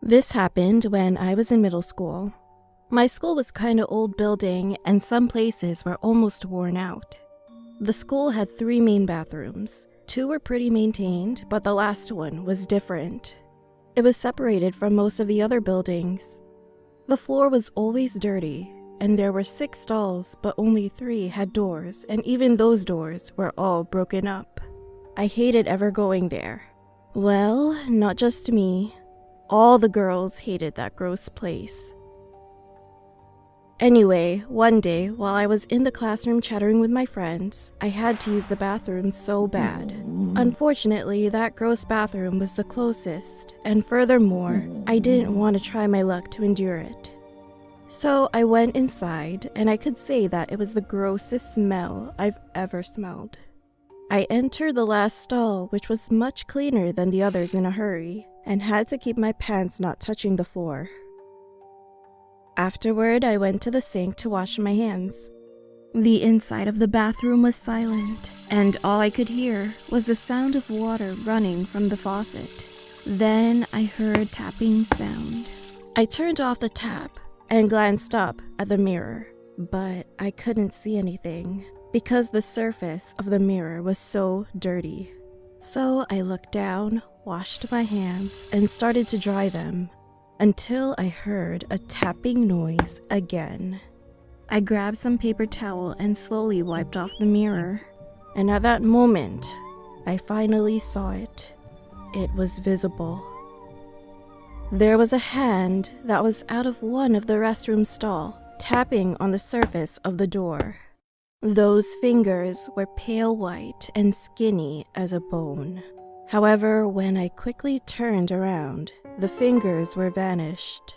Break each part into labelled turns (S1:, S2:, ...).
S1: This happened when I was in middle school. My school was kind of old building and some places were almost worn out. The school had 3 main bathrooms. 2 were pretty maintained, but the last one was different. It was separated from most of the other buildings. The floor was always dirty, and there were 6 stalls, but only 3 had doors, and even those doors were all broken up. I hated ever going there. Well, not just me. All the girls hated that gross place. Anyway, one day, while I was in the classroom chatting with my friends, I had to use the bathroom so bad. Unfortunately, that gross bathroom was the closest, and furthermore, I didn't want to try my luck to endure it. So I went inside, and I could say that it was the grossest smell I've ever smelled. I entered the last stall, which was much cleaner than the others in a hurry, and had to keep my pants not touching the floor. Afterward, I went to the sink to wash my hands. The inside of the bathroom was silent, and all I could hear was the sound of water running from the faucet. Then I heard tapping sound. I turned off the tap and glanced up at the mirror, but I couldn't see anything because the surface of the mirror was so dirty. So I looked down, washed my hands, and started to dry them, until I heard a tapping noise again. I grabbed some paper towel and slowly wiped off the mirror, and at that moment, I finally saw it. It was visible. There was a hand that was out of one of the restroom stall, tapping on the surface of the door. Those fingers were pale white and skinny as a bone. However, when I quickly turned around, the fingers were vanished.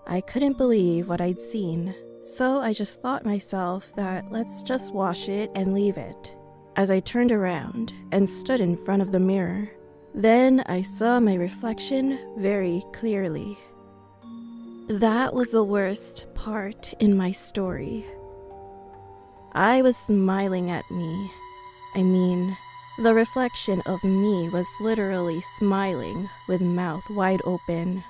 S1: I couldn't believe what I'd seen, so I just thought myself that let's just wash it and leave it. As I turned around and stood in front of the mirror, then I saw my reflection very clearly. That was the worst part in my story. I was smiling at me. The reflection of me was literally smiling with mouth wide open.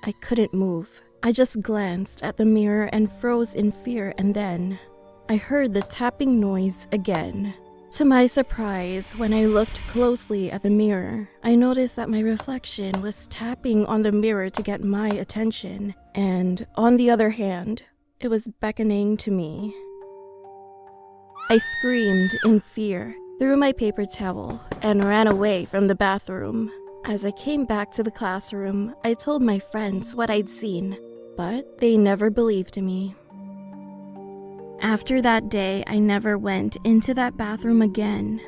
S1: I couldn't move. I just glanced at the mirror and froze in fear, and then I heard the tapping noise again. To my surprise, when I looked closely at the mirror, I noticed that my reflection was tapping on the mirror to get my attention, and on the other hand, it was beckoning to me. I screamed in fear, threw my paper towel, and ran away from the bathroom. As I came back to the classroom, I told my friends what I'd seen, but they never believed me. After that day, I never went into that bathroom again.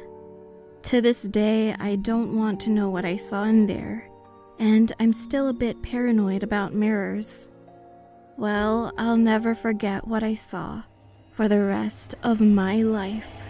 S1: To this day, I don't want to know what I saw in there, and I'm still a bit paranoid about mirrors. Well, I'll never forget what I saw for the rest of my life.